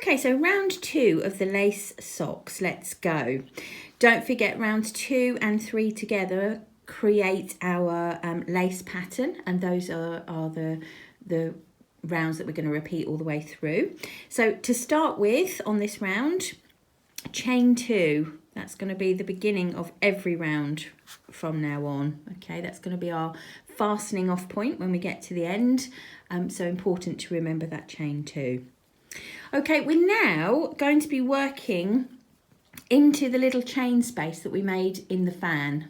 Okay, so round 2 of the lace socks, let's go. Don't forget rounds 2 and 3 together create our lace pattern, and those are the rounds that we're going to repeat all the way through. So to start with on this round, chain 2, that's going to be the beginning of every round from now on. Okay, that's going to be our fastening off point when we get to the end, so important to remember that chain 2. Okay, we're now going to be working into the little chain space that we made in the fan.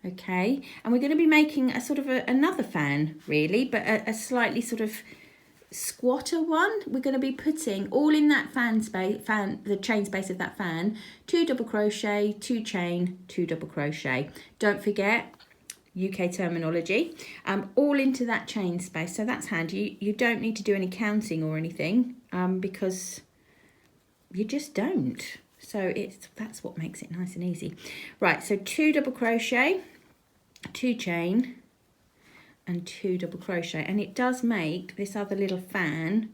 Okay, and we're going to be making a sort of another fan really, but a slightly sort of squatter one. We're going to be putting all in that the chain space of that fan, 2 double crochet, 2 chain, 2 double crochet. Don't forget UK terminology, all into that chain space. So that's handy. You don't need to do any counting or anything, because you just don't. So that's what makes it nice and easy. Right, so 2 double crochet, 2 chain, and 2 double crochet, and it does make this other little fan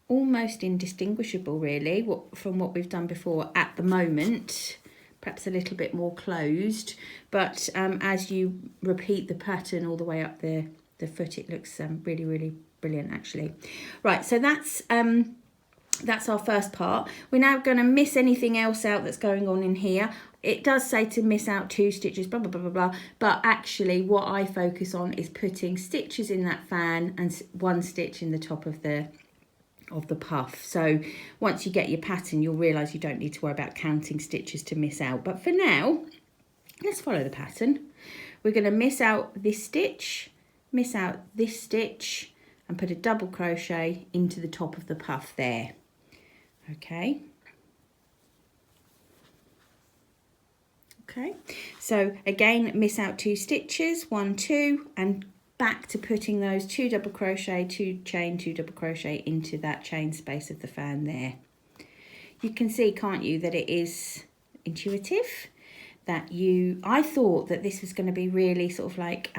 almost indistinguishable really from what we've done before at the moment. Perhaps a little bit more closed, but as you repeat the pattern all the way up the foot, it looks really, really brilliant actually. Right, so that's our first part. We're now going to miss anything else out that's going on in here. It does say to miss out 2 stitches, blah, blah, blah, blah, blah. But actually what I focus on is putting stitches in that fan and 1 stitch in the top of the puff. So once you get your pattern, you'll realise you don't need to worry about counting stitches to miss out. But for now, let's follow the pattern. We're going to miss out this stitch, miss out this stitch, and put a double crochet into the top of the puff there. Okay. Okay, so again, miss out 2 stitches, 1, 2, and back to putting those 2 double crochet, 2 chain, 2 double crochet into that chain space of the fan there. You can see, can't you, that it is intuitive, that I thought that this was going to be really sort of like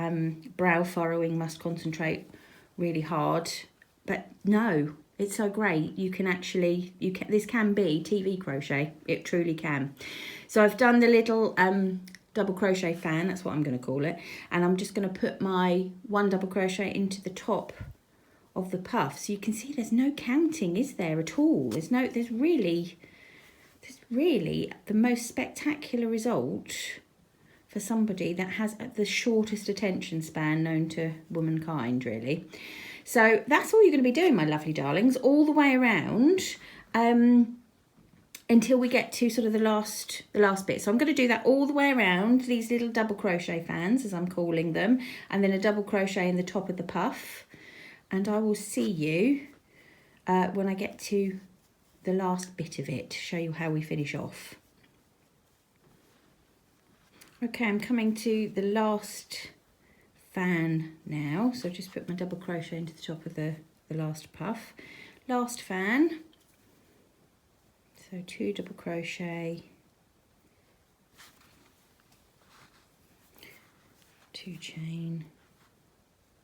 brow furrowing, must concentrate really hard, but no, it's so great. You can actually, this can be TV crochet, it truly can. So I've done the little double crochet fan, that's what I'm going to call it, and I'm just going to put my 1 double crochet into the top of the puff. So you can see there's no counting, is there, at all? There's really the most spectacular result for somebody that has the shortest attention span known to womankind, really. So that's all you're going to be doing, my lovely darlings, all the way around, until we get to sort of the last bit. So I'm going to do that all the way around these little double crochet fans, as I'm calling them, and then a double crochet in the top of the puff. And I will see you when I get to the last bit of it to show you how we finish off. Okay, I'm coming to the last fan now, so just put my double crochet into the top of the last puff. Last fan, so 2 double crochet, 2 chain,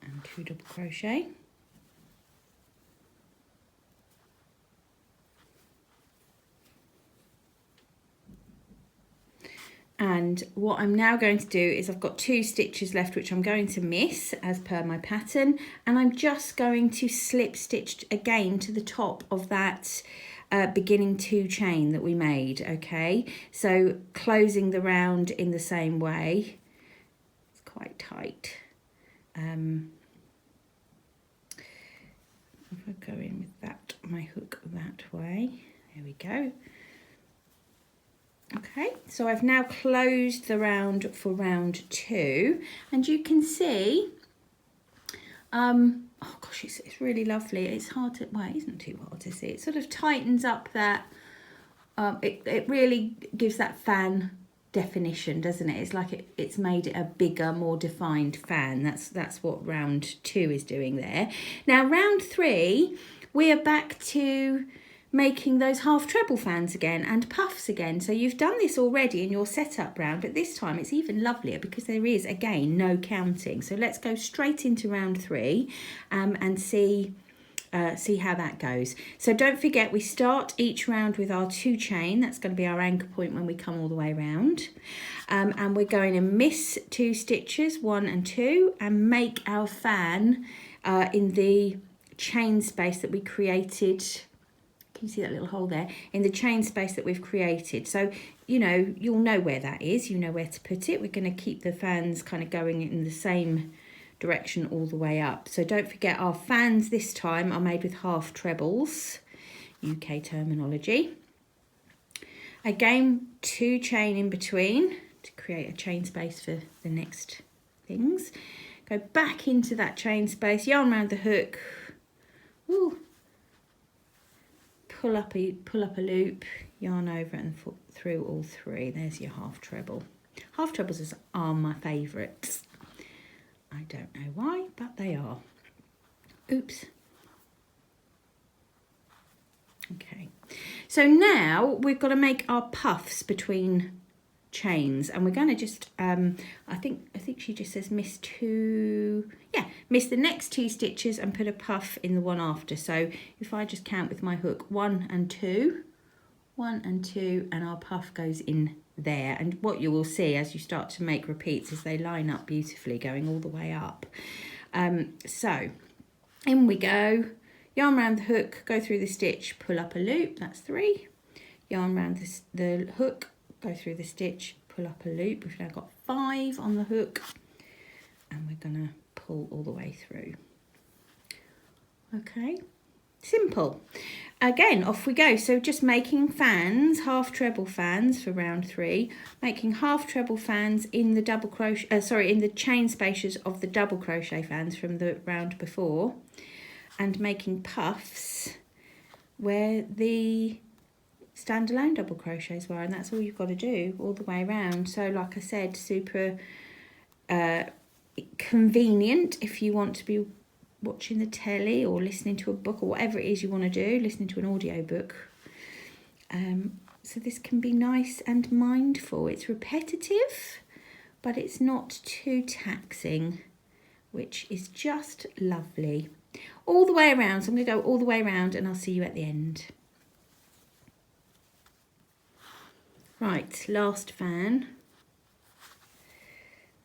and 2 double crochet. And what I'm now going to do is I've got 2 stitches left which I'm going to miss as per my pattern, and I'm just going to slip stitch again to the top of that beginning 2 chain that we made. Okay, so closing the round in the same way. It's quite tight. If I go in with that, my hook that way, there we go. Okay, so I've now closed the round for round 2, and you can see, oh gosh, it's really lovely. It's hard to, well, it isn't too hard to see. It sort of tightens up that, it really gives that fan definition, doesn't it? It's like it's made it a bigger, more defined fan. That's what round 2 is doing there. Now round 3, we are back to making those half treble fans again and puffs again. So you've done this already in your setup round, but this time it's even lovelier because there is, again, no counting. So let's go straight into round 3 and see see how that goes. So don't forget, we start each round with our 2 chain. That's going to be our anchor point when we come all the way around. And we're going to miss 2 stitches, 1 and 2, and make our fan in the chain space that we created. Can you see that little hole there? In the chain space that we've created. So, you know, you'll know where that is. You know where to put it. We're going to keep the fans kind of going in the same direction all the way up. So don't forget, our fans this time are made with half trebles, UK terminology. Again, 2 chain in between to create a chain space for the next things. Go back into that chain space, yarn around the hook. Ooh. Pull up a loop, yarn over and through all 3. There's your half treble. Half trebles are my favourites. I don't know why, but they are. Oops. Okay. So now we've got to make our puffs between chains, and we're going to just I think she just says miss 2. Yeah, miss the next 2 stitches and put a puff in the one after. So if I just count with my hook, 1 and 2, 1 and 2, and our puff goes in there. And what you will see as you start to make repeats is they line up beautifully going all the way up. So in we go, yarn around the hook, go through the stitch, pull up a loop, that's 3, yarn around the hook, go through the stitch, pull up a loop. We've now got 5 on the hook, and we're going to pull all the way through. Okay, simple. Again, off we go. So just making fans, half treble fans for round 3, making half treble fans in the double crochet, in the chain spaces of the double crochet fans from the round before, and making puffs where the standalone double crochets were, and that's all you've got to do all the way around. So like I said, super convenient if you want to be watching the telly or listening to a book or whatever it is you want to do, listening to an audio book. So this can be nice and mindful. It's repetitive, but it's not too taxing, which is just lovely. All the way around. So I'm going to go all the way around, and I'll see you at the end. Right, last fan.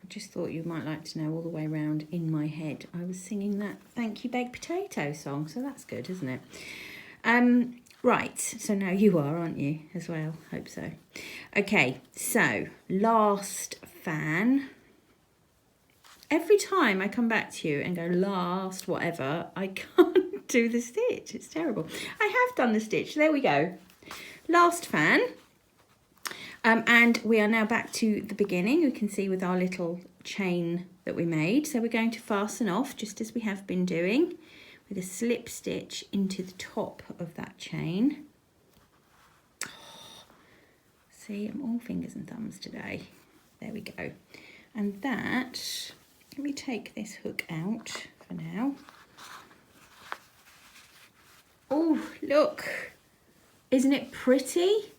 I just thought you might like to know all the way around in my head. I was singing that Thank You Baked Potato song, so that's good, isn't it? Right, so now you are, aren't you, as well? Hope so. Okay, so last fan. Every time I come back to you and go last whatever, I can't do the stitch. It's terrible. I have done the stitch. There we go. Last fan. And we are now back to the beginning. You can see with our little chain that we made. So we're going to fasten off just as we have been doing with a slip stitch into the top of that chain. Oh, see, I'm all fingers and thumbs today. There we go. And that, let me take this hook out for now. Oh, look, isn't it pretty?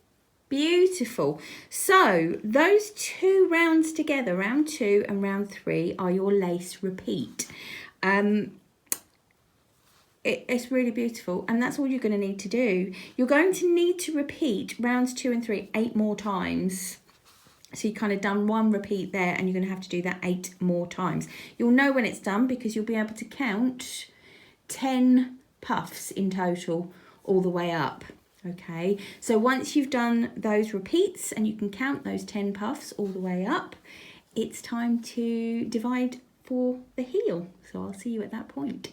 Beautiful. So those 2 rounds together, round 2 and round 3, are your lace repeat. It's really beautiful, and that's all you're going to need to do. You're going to need to repeat rounds 2 and 3 8 more times. So you kind of done 1 repeat there, and you're going to have to do that 8 more times. You'll know when it's done because you'll be able to count 10 puffs in total all the way up. Okay, so once you've done those repeats and you can count those 10 puffs all the way up, it's time to divide for the heel. So I'll see you at that point.